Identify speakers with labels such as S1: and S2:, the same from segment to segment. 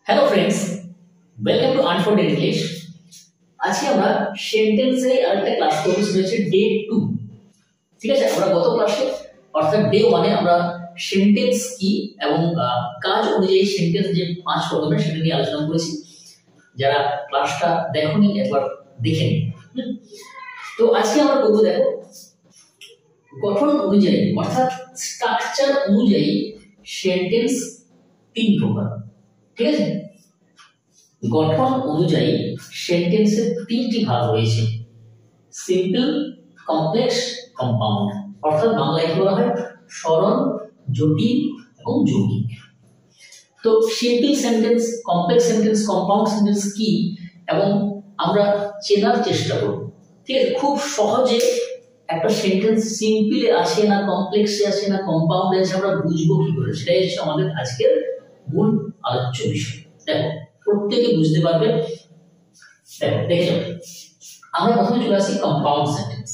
S1: Hello friends, welcome to unfold English. আজকে আমরা সেন্টেন্সে আরেকটা ক্লাস করব, সেটা হচ্ছে ডে 2। ঠিক আছে, আমরা গত ক্লাসে অর্থাৎ ডে 1 এ আমরা সেন্টেন্স কি এবং কাজ অনুযায়ী সেন্টেন্স যে 5 রকমের সেটা নিয়ে আলোচনা করেছি। যারা ক্লাসটা দেখোনি একবার দেখে নিন। তো আজকে আমরা করব, দেখো, গঠন অনুযায়ী অর্থাৎ স্ট্রাকচার অনুযায়ী সেন্টেন্স 3 প্রকার। ঠিক আছে, গঠন অনুযায়ী সেন্টেন্সের 3টি ভাগ রয়েছে: সিম্পল, কমপ্লেক্স, কম্পাউন্ড। অর্থাৎ বাংলায় বলা হয় সরল, জটিল এবং যৌগিক। তো simple sentence, complex sentence, compound sentence কি এবং আমরা চেনার চেষ্টা করব। ঠিক আছে, খুব সহজে একটা সেন্টেন্স সিম্পলে আছে না কমপ্লেক্সে আছে না কম্পাউন্ডে আছে আমরা বুঝবো কি করে, সেটাই হচ্ছে আমাদের আজকের মূল আলোচ্য বিষয়। দেখো, প্রত্যেকে বুঝতে পারবে। দেখো, দেখে যাও, আমরা প্রথমে চলে আসি কম্পাউন্ড সেন্টেন্স।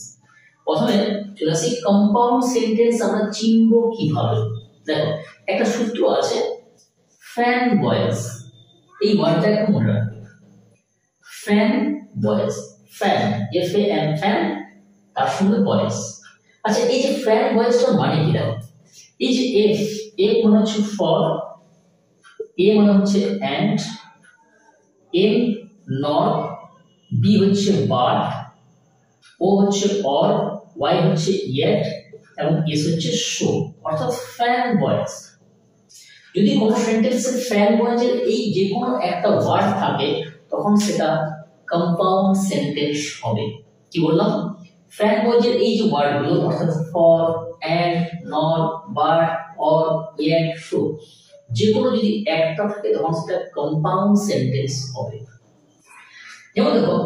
S1: প্রথমে চলে আসি কম্পাউন্ড সেন্টেন্স আমরা চিনব কিভাবে। দেখো, একটা সূত্র আছে, ফ্যান বয়েজ। এই ওয়ার্ডটা একটু মনে রাখবে, fan boys. Fan, F A N, fan, তার সঙ্গে বয়েজ। আচ্ছা, এই যে ফ্যান বয়েজটার মানে কি? দেখো, এই যে এফ, এফ মানে হচ্ছে ফর, এ মানে হচ্ছে অ্যান্ড, এম নট, বি হচ্ছে বাট, ও হচ্ছে অর, ওয়াই হচ্ছে ইয়েট এবং এস হচ্ছে সো। অর্থাৎ ফ্যান বয়েজ। যদি কোনো সেন্টেন্সে ফ্যান বয়েজের এই যে কোনো একটা ওয়ার্ড থাকে তখন সেটা কম্পাউন্ড সেন্টেন্স হবে। কি বললাম? ফ্যান বয়েজের এই যে ওয়ার্ডগুলো অর্থাৎ for, and, not, but, or, yet, so, যে কোনো যদি একটা থাকে তখন সেটা কম্পাউন্ড সেন্টেন্স হবে। যেমন দেখো,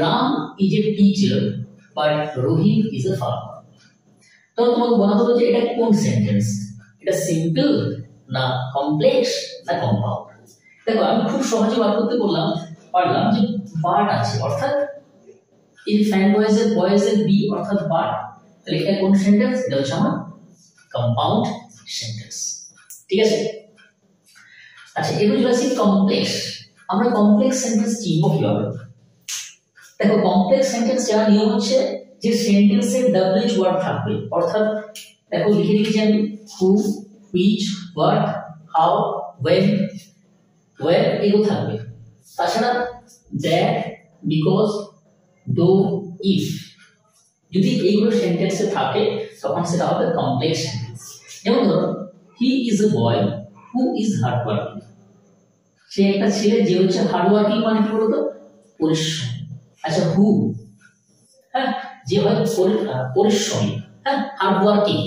S1: Ram is a teacher but Rahim is a farmer. তো তোমাকে বলা হলো যে এটা কোন সেন্টেন্স, এটা সিম্পল না কমপ্লেক্স না কম্পাউন্ড। দেখো, আমি খুব সহজে বার করতে পারলাম যে বাট আছে, অর্থাৎ এই ফ্যান বয়েজের বি অর্থাৎ বাট। তাহলে এটা কোন সেন্টেন্স? এটা হচ্ছে আমার কম্পাউন্ড সেন্টেন্স। ঠিক আছে, আচ্ছা, এবার চলে আসি কমপ্লেক্স। আমরা কমপ্লেক্স সেন্টেন্স চিনব কিভাবে? দেখো, কমপ্লেক্স সেন্টেন্স যার নিয়ম হচ্ছে যে সেন্টেন্সে ডব্লিউএইচ ওয়ার্ড থাকবে। অর্থাৎ দেখো, লিখে দিয়েছি আমি who, which, what, how, when, where, এগুলো থাকবে। তাছাড়া দ্যাট, বিকজ, দো, ইফ, যদি এইগুলো সেন্টেন্সে থাকে তখন সেটা হবে কমপ্লেক্স সেন্টেন্স। যেমন ধরো, he is a boy who is hard working. সে একটা ছেলে যে হচ্ছে হার্ড ওয়ার্কিং, মানে কি বলতো? পরিশ্রম। আচ্ছা, হু, হ্যাঁ, যে হয় পরিশ্রমী, হ্যাঁ, হার্ড ওয়ার্কিং।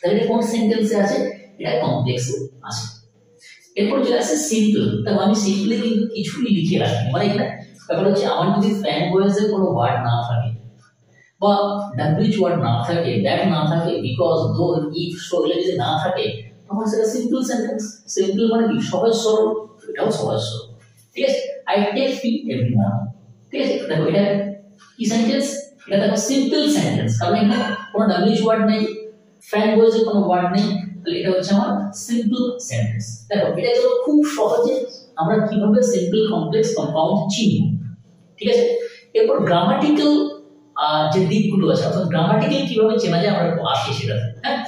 S1: তাহলে কোন সেন্টেন্সে আছে? এটা কমপ্লেক্সে আছে। এরপর চলে আসে সিম্পল। তাহলে আমি সিম্পলি কিন্তু কিছুই লিখে রাখি, মানে এখানে ব্যাপার হচ্ছে আমার যদি ফ্যান বয়েজের কোনো ওয়ার্ড না থাকে বা ডব্লিউএইচ ওয়ার্ড না থাকে, দ্যাট না থাকে, বিকজ, দো, ইফ, সো, এগুলো যদি না থাকে তখন সেটা সিম্পল সেন্টেন্স। সিম্পল মানে কি? সহজ সরল। এটাও সহজ সরল। ঠিক আছে, I take tea every morning. ঠিক আছে, দেখো এটা কি সেন্টেন্স? এটা দেখো সিম্পল সেন্টেন্স, কারণ এখানে কোনো ডব্লিউএইচ ওয়ার্ড নেই, ফ্যান বয়েজের কোনো ওয়ার্ড নেই, তাহলে এটা হচ্ছে আমার সিম্পল সেন্টেন্স। দেখো, এটা হলো খুব সহজে আমরা কিভাবে সিম্পল, কমপ্লেক্স, কম্পাউন্ড চিনব। ঠিক আছে, এরপর গ্রামাটিক্যাল যে দিকগুলো আছে অর্থাৎ গ্রামাটিক্যাল কিভাবে চেনা যায় আমরা আসি সেটাতে। হ্যাঁ,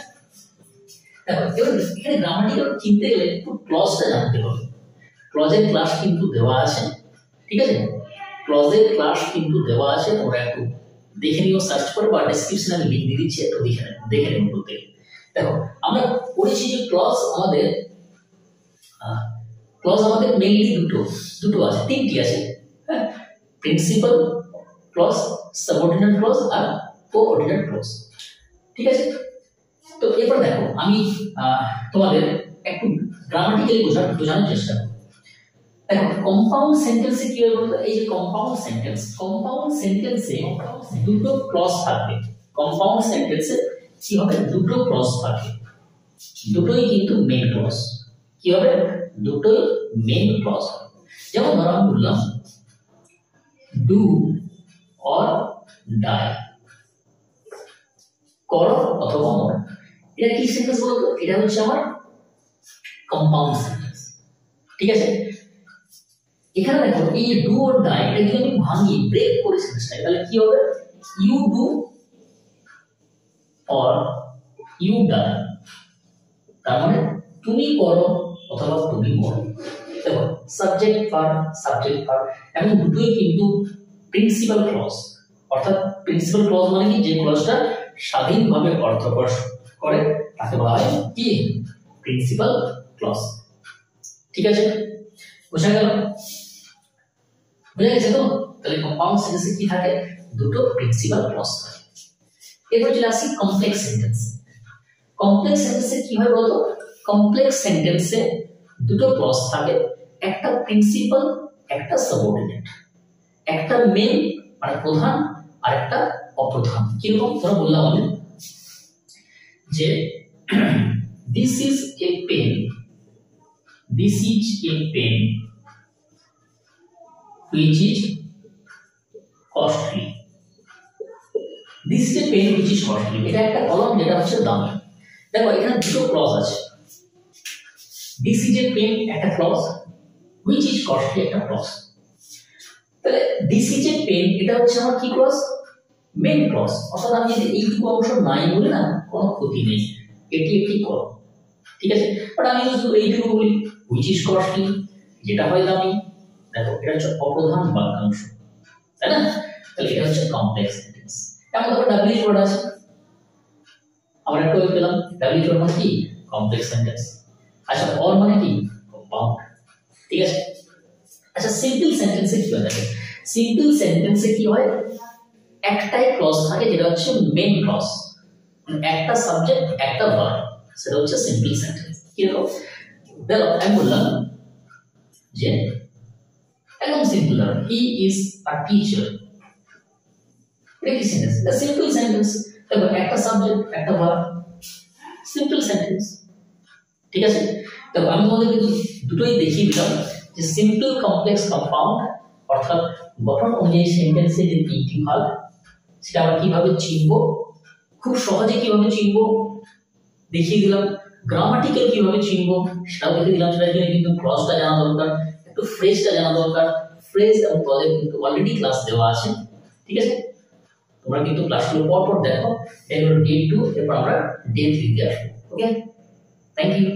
S1: দেখো, এবার এখানে গ্রামাটিক্যাল চিনতে গেলে একটু ক্লজটা জানতে হবে। ক্লজের ক্লাস কিন্তু দেওয়া আছে। ঠিক আছে, ক্লজের ক্লাস কিন্তু দেওয়া আছে, তোমরা একটু দেখে নিও, সার্চ করে, বা ডেসক্রিপশনে আমি লিংক দিয়ে দিচ্ছি, একটু দেখে নেব প্রত্যেকে। দেখো, আমরা পড়েছি যে ক্লজ আমাদের মেইনলি দুটো আছে, 3টি আছে। হ্যাঁ, প্রিন্সিপাল ক্লজ, সাবঅর্ডিনেট ক্লজ আর কোঅর্ডিনেট ক্লজ। ঠিক আছে, তো এরপর দেখো, আমি তোমাদের একটু গ্রামাটিক্যালি বোঝানোর চেষ্টা করব। দেখো, কম্পাউন্ড সেন্টেন্সে কি হয় বলতো? এই যে কম্পাউন্ড সেন্টেন্সে দুটো ক্লজ থাকবে। কম্পাউন্ড সেন্টেন্সে কি হবে? দুটো ক্লজ থাকবে, দুটোই কিন্তু মেইন ক্লজ। কি হবে? দুটোই মেইন ক্লজ। যেমন ধরো আমি বললাম ডু অর ডাই, কর অথবা মর। এটা কি সেন্টেন্স বলতো? এটা হচ্ছে আমার কম্পাউন্ড সেন্টেন্স। ঠিক আছে, এখানে দেখো এই যে ডু অর ডাই এটা যদি আমি ভাঙি ব্রেক করি সেন্টেন্সটা তাহলে কি হবে you do or you die তার মানে তুমি করো অথবা তুমি করো দেখো সাবজেক্ট ভার্ব এবং দুটোই কিন্তু প্রিন্সিপাল ক্লজ অর্থাৎ প্রিন্সিপাল ক্লজ মানে কি যে ক্লজটা স্বাধীনভাবে অর্থ প্রকাশ করে তাকে বলা হয় কি প্রিন্সিপাল ক্লজ ঠিক আছে বোঝা গেল বুঝা গেছে তো তাহলে কম্পাউন্ড সেন্টেন্সে কি থাকে দুটো প্রিন্সিপাল ক্লজ থাকে এরপর চলে আসি কমপ্লেক্স সেন্টেন্স কমপ্লেক্স সেন্টেন্সে কি হয় বলতো কমপ্লেক্স সেন্টেন্সে দুটো ক্লজ থাকে একটা প্রিন্সিপাল একটা সাবঅর্ডিনেট একটা মেন মানে প্রধান আর একটা অপ্রধান কিরকম তোরা বললাম আমি যে this is a pen which is costly this is a pen which is costly এটা একটা কলম যেটা হচ্ছে দামি দেখো এখানে দুটো ক্লজ আছে this is a pen একটা ক্লজ which is costly একটা ক্লজ তাহলে this is a pen এটা হচ্ছে আমার কি ক্লজ মেইন ক্লজ অর্থাৎ আমি যদি এইটুকু অংশ নাই বলি না কোনো ক্ষতি নেই এটি একটি কলম ঠিক আছে বাট আমি যদি এইটুকু বলি which is costly যেটা হয় দামি দেখো এটা হচ্ছে অপ্রধান বাক্যাংশ তাই না তাহলে এটা হচ্ছে কমপ্লেক্স সেন্টেন্স এখন দেখো WH ওয়ার্ড আছে আমরা একটু পেলাম WH ওয়ার্ড মানে কি কমপ্লেক্স সেন্টেন্স আচ্ছা অর মানে কি কম্পাউন্ড ঠিক আছে আচ্ছা সিম্পল সেন্টেন্সে কি হয় দেখো সিম্পল সেন্টেন্সে কি হয় একটাই ক্লজ থাকে যেটা হচ্ছে মেইন ক্লজ মানে একটা সাবজেক্ট একটা ভার্ব সেটা হচ্ছে সিম্পল সেন্টেন্স কি দেখো দেখো আমি বললাম যে একদম simple he is a teacher এটা কি সেন্টেন্স এটা সিম্পল সেন্টেন্স দেখো একটা সাবজেক্ট একটা ভার্ব সিম্পল সেন্টেন্স ঠিক আছে দেখো আমি তোমাদের কিন্তু দুটোই দেখিয়ে দিলাম যে সিম্পল কমপ্লেক্স কম্পাউন্ড অর্থাৎ গঠন অনুযায়ী সেন্টেন্সে যে তিনটি ভাগ সেটা আমরা কিভাবে চিনবো খুব সহজে কিভাবে চিনবো দেখিয়ে দিলাম গ্রামাটিক্যাল কিভাবে চিনবো সেটাও দেখিয়ে দিলাম সেটার জন্য কিন্তু ক্লজটা জানা দরকার একটু ফ্রেজটা জানা দরকার ফ্রেজ এবং ক্লজের কিন্তু অলরেডি ক্লাস দেওয়া আছে ঠিক আছে তোমরা কিন্তু ক্লাসগুলো পর দেখো এর ডে 2 এরপর আমরা ডে 3 তে আসবো ওকে থ্যাংক ইউ